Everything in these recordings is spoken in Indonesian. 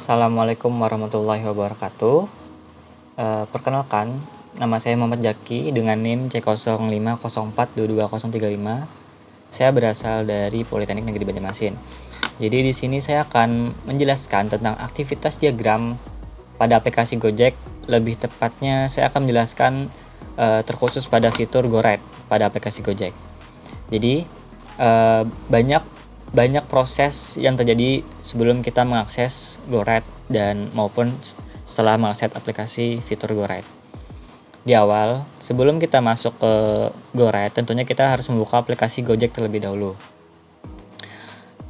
Assalamualaikum warahmatullahi wabarakatuh. Perkenalkan, nama saya Muhammad Jaki dengan NIM C0504222035. Saya berasal dari Politeknik Negeri Banjarmasin. Jadi di sini saya akan menjelaskan tentang aktivitas diagram pada aplikasi Gojek. Lebih tepatnya saya akan menjelaskan terkhusus pada fitur GoRide pada aplikasi Gojek. Jadi banyak proses yang terjadi sebelum kita mengakses GoRide dan maupun setelah mengakses aplikasi fitur GoRide. Di awal, sebelum kita masuk ke GoRide, tentunya kita harus membuka aplikasi Gojek terlebih dahulu.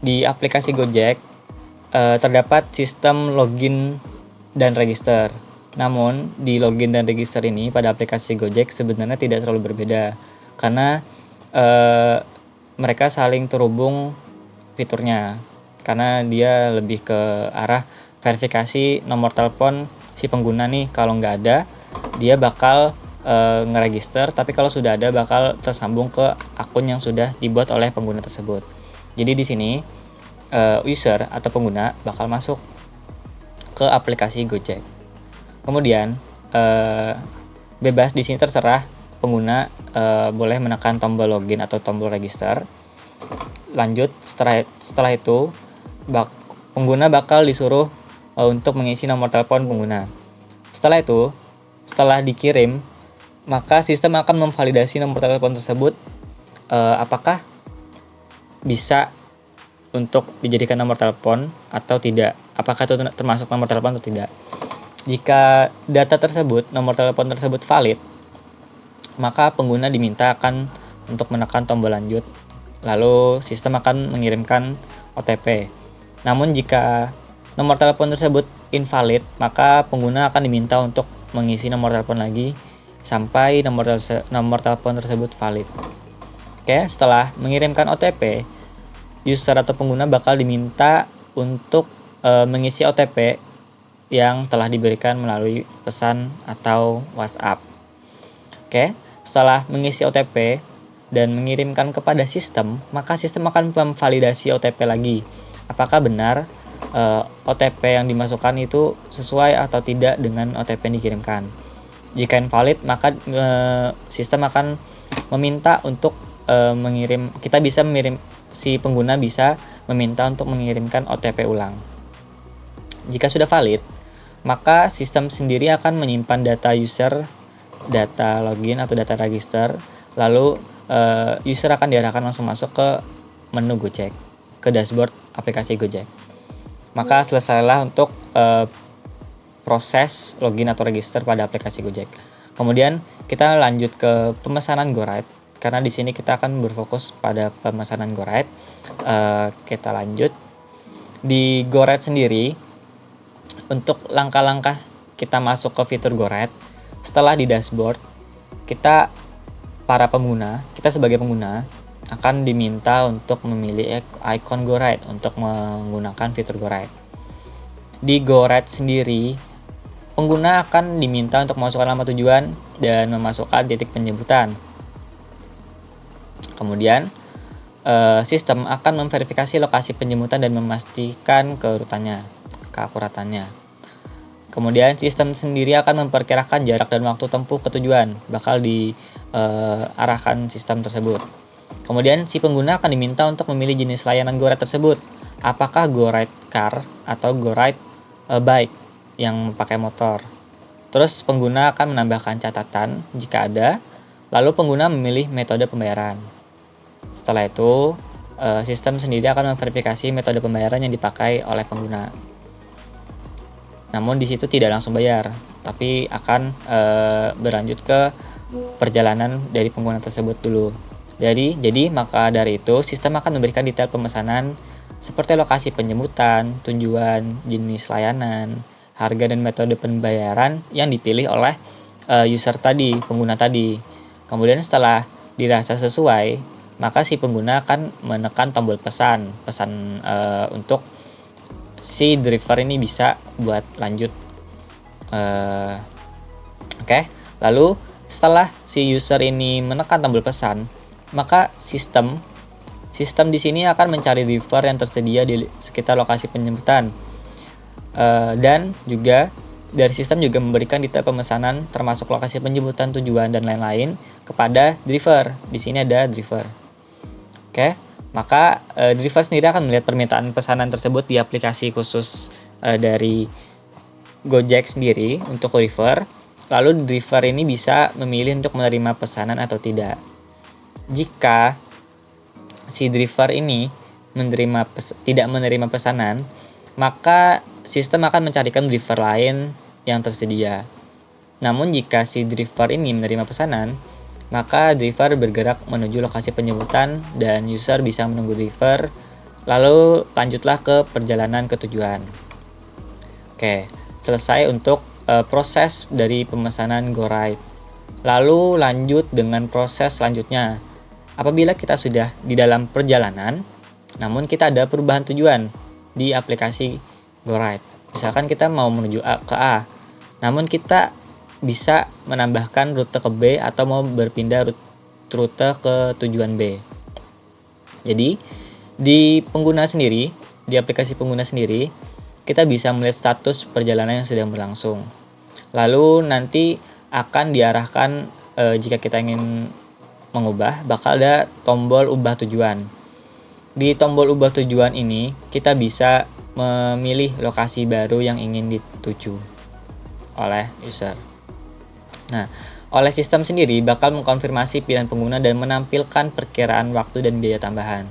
Di aplikasi Gojek terdapat sistem login dan register. Namun, di login dan register ini pada aplikasi Gojek sebenarnya tidak terlalu berbeda karena mereka saling terhubung fiturnya, karena dia lebih ke arah verifikasi nomor telepon si pengguna nih. Kalau nggak ada, dia bakal ngeregister, tapi kalau sudah ada bakal tersambung ke akun yang sudah dibuat oleh pengguna tersebut. Jadi di sini user atau pengguna bakal masuk ke aplikasi Gojek. Kemudian bebas di sini, terserah pengguna boleh menekan tombol login atau tombol register. Lanjut, setelah itu pengguna bakal disuruh untuk mengisi nomor telepon pengguna. Setelah dikirim, maka sistem akan memvalidasi nomor telepon tersebut apakah bisa untuk dijadikan nomor telepon atau tidak, apakah itu termasuk nomor telepon atau tidak. Jika data tersebut, nomor telepon tersebut valid, maka pengguna diminta akan untuk menekan tombol lanjut. Lalu sistem akan mengirimkan OTP. Namun jika nomor telepon tersebut invalid, maka pengguna akan diminta untuk mengisi nomor telepon lagi sampai nomor telepon tersebut valid. Oke, setelah mengirimkan OTP, user atau pengguna bakal diminta untuk mengisi OTP yang telah diberikan melalui pesan atau WhatsApp. Oke, setelah mengisi OTP dan mengirimkan kepada sistem, maka sistem akan memvalidasi OTP lagi. Apakah benar OTP yang dimasukkan itu sesuai atau tidak dengan OTP yang dikirimkan. Jika invalid, maka sistem akan meminta untuk si pengguna bisa meminta untuk mengirimkan OTP ulang. Jika sudah valid, maka sistem sendiri akan menyimpan data user, data login atau data register, lalu user akan diarahkan langsung masuk ke menu Gojek, ke dashboard aplikasi Gojek. Maka selesailah untuk proses login atau register pada aplikasi Gojek. Kemudian kita lanjut ke pemesanan GoRide, karena di sini kita akan berfokus pada pemesanan GoRide. Kita lanjut di GoRide sendiri. Untuk langkah-langkah kita masuk ke fitur GoRide, setelah di dashboard, kita sebagai pengguna akan diminta untuk memilih icon GoRide untuk menggunakan fitur GoRide. Di GoRide sendiri, pengguna akan diminta untuk memasukkan alamat tujuan dan memasukkan titik penjemputan. Kemudian sistem akan memverifikasi lokasi penjemputan dan memastikan keakuratannya. Kemudian sistem sendiri akan memperkirakan jarak dan waktu tempuh ke tujuan, bakal diarahkan sistem tersebut. Kemudian si pengguna akan diminta untuk memilih jenis layanan GoRide tersebut. Apakah GoRide Car atau GoRide Bike yang pakai motor. Terus pengguna akan menambahkan catatan jika ada, lalu pengguna memilih metode pembayaran. Setelah itu, sistem sendiri akan memverifikasi metode pembayaran yang dipakai oleh pengguna. Namun di situ tidak langsung bayar, tapi akan berlanjut ke perjalanan dari pengguna tersebut dulu. Jadi maka dari itu sistem akan memberikan detail pemesanan seperti lokasi penjemputan, tujuan, jenis layanan, harga dan metode pembayaran yang dipilih oleh pengguna tadi. Kemudian setelah dirasa sesuai, maka si pengguna akan menekan tombol pesan untuk si driver ini bisa buat lanjut. Lalu setelah si user ini menekan tombol pesan, maka sistem di sini akan mencari driver yang tersedia di sekitar lokasi penjemputan. Dan juga dari sistem juga memberikan detail pemesanan termasuk lokasi penjemputan, tujuan, dan lain-lain kepada driver. Di sini ada driver. Oke, maka driver sendiri akan melihat permintaan pesanan tersebut di aplikasi khusus dari Gojek sendiri untuk driver. Lalu driver ini bisa memilih untuk menerima pesanan atau tidak. Jika si driver ini tidak menerima pesanan, maka sistem akan mencarikan driver lain yang tersedia. Namun jika si driver ini menerima pesanan, maka driver bergerak menuju lokasi penjemputan dan user bisa menunggu driver, lalu lanjutlah ke perjalanan ke tujuan. Oke, selesai untuk proses dari pemesanan GoRide. Lalu lanjut dengan proses selanjutnya. Apabila kita sudah di dalam perjalanan, namun kita ada perubahan tujuan di aplikasi GoRide. Misalkan kita mau menuju ke A, namun kita bisa menambahkan rute ke B atau mau berpindah rute ke tujuan B. Jadi di aplikasi pengguna sendiri, kita bisa melihat status perjalanan yang sedang berlangsung. Lalu nanti akan diarahkan jika kita ingin mengubah, bakal ada tombol ubah tujuan. Di tombol ubah tujuan ini, kita bisa memilih lokasi baru yang ingin dituju oleh user. Nah, oleh sistem sendiri bakal mengkonfirmasi pilihan pengguna dan menampilkan perkiraan waktu dan biaya tambahan.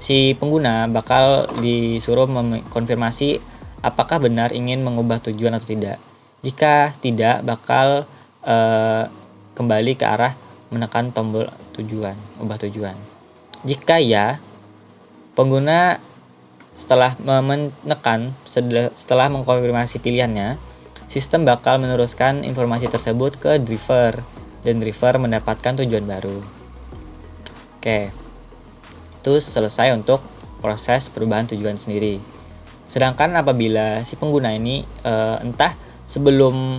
Si pengguna bakal disuruh mengkonfirmasi apakah benar ingin mengubah tujuan atau tidak. Jika tidak, bakal kembali ke arah menekan tombol ubah tujuan. Jika ya, pengguna setelah mengkonfirmasi pilihannya, sistem bakal meneruskan informasi tersebut ke driver dan driver mendapatkan tujuan baru. Oke, itu selesai untuk proses perubahan tujuan sendiri. Sedangkan apabila si pengguna ini entah sebelum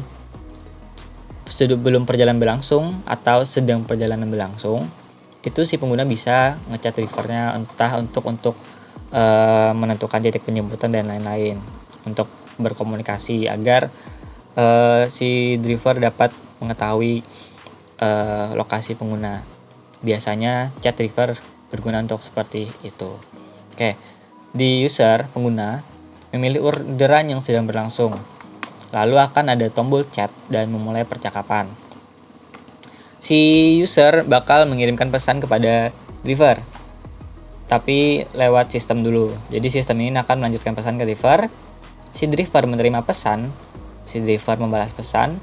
perjalanan berlangsung atau sedang perjalanan berlangsung, itu si pengguna bisa ngechat drivernya entah untuk menentukan titik penjemputan dan lain-lain, untuk berkomunikasi agar si driver dapat mengetahui lokasi pengguna. Biasanya chat driver berguna untuk seperti itu. Oke, di user pengguna memilih orderan yang sedang berlangsung. Lalu akan ada tombol chat dan memulai percakapan. Si user bakal mengirimkan pesan kepada driver, tapi lewat sistem dulu. Jadi sistem ini akan melanjutkan pesan ke driver. Si driver menerima pesan, si driver membalas pesan,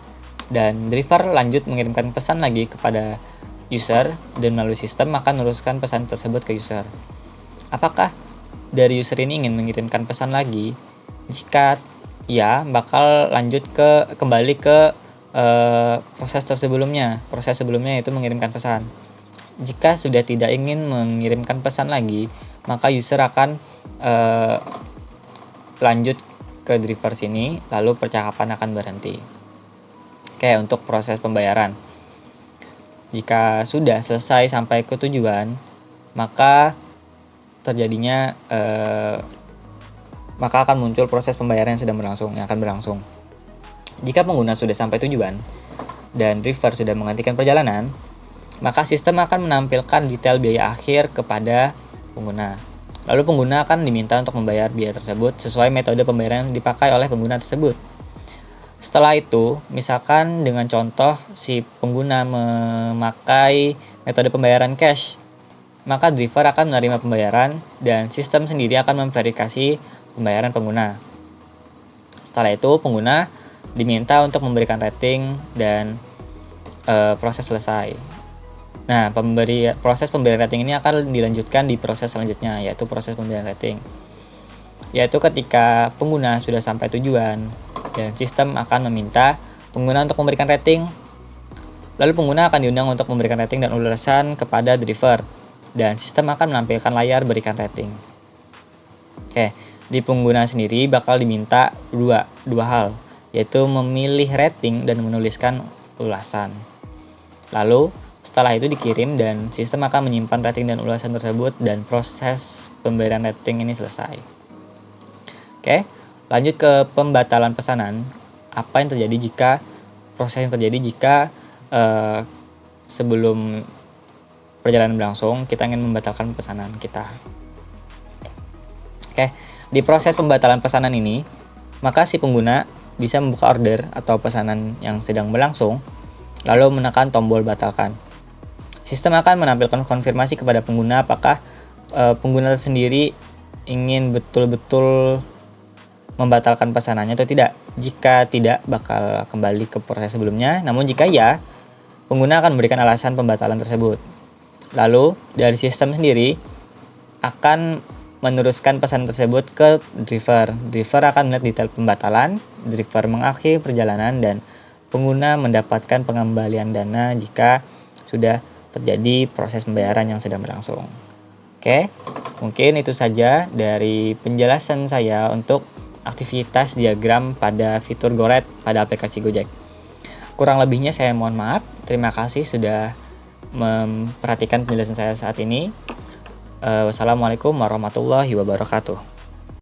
dan driver lanjut mengirimkan pesan lagi kepada user, dan melalui sistem akan meneruskan pesan tersebut ke user. Apakah dari user ini ingin mengirimkan pesan lagi? Jika ya, bakal lanjut kembali ke proses sebelumnya yaitu mengirimkan pesan. Jika sudah tidak ingin mengirimkan pesan lagi, maka user akan lanjut ke driver sini, lalu percakapan akan berhenti. Oke, untuk proses pembayaran, jika sudah selesai sampai ke tujuan, maka akan muncul proses pembayaran yang akan berlangsung. Jika pengguna sudah sampai tujuan dan driver sudah menghentikan perjalanan, maka sistem akan menampilkan detail biaya akhir kepada pengguna. Lalu pengguna akan diminta untuk membayar biaya tersebut sesuai metode pembayaran yang dipakai oleh pengguna tersebut. Setelah itu, misalkan dengan contoh si pengguna memakai metode pembayaran cash, maka driver akan menerima pembayaran dan sistem sendiri akan memverifikasi pembayaran pengguna. Setelah itu, pengguna diminta untuk memberikan rating dan proses selesai. Nah, proses pemberian rating ini akan dilanjutkan di proses selanjutnya, yaitu proses pemberian rating. Yaitu ketika pengguna sudah sampai tujuan dan sistem akan meminta pengguna untuk memberikan rating. Lalu pengguna akan diundang untuk memberikan rating dan ulasan kepada driver, dan sistem akan menampilkan layar berikan rating. Oke, di pengguna sendiri bakal diminta dua hal, yaitu memilih rating dan menuliskan ulasan. Lalu setelah itu dikirim dan sistem akan menyimpan rating dan ulasan tersebut dan proses pemberian rating ini selesai. Oke, Lanjut ke pembatalan pesanan. Apa yang terjadi jika proses yang terjadi jika sebelum perjalanan berlangsung kita ingin membatalkan pesanan kita. Oke, di proses pembatalan pesanan ini, maka si pengguna bisa membuka order atau pesanan yang sedang berlangsung, lalu menekan tombol batalkan. Sistem akan menampilkan konfirmasi kepada pengguna apakah pengguna sendiri ingin betul-betul membatalkan pesanannya atau tidak. Jika tidak, bakal kembali ke proses sebelumnya. Namun jika ya, pengguna akan memberikan alasan pembatalan tersebut. Lalu dari sistem sendiri akan meneruskan pesan tersebut ke driver. Driver akan melihat detail pembatalan, driver mengakhiri perjalanan, dan pengguna mendapatkan pengembalian dana jika sudah terjadi proses pembayaran yang sedang berlangsung. Oke, mungkin itu saja dari penjelasan saya untuk aktivitas diagram pada fitur GoRide pada aplikasi Gojek. Kurang lebihnya saya mohon maaf. Terima kasih sudah memperhatikan penjelasan saya saat ini. Wassalamualaikum warahmatullahi wabarakatuh.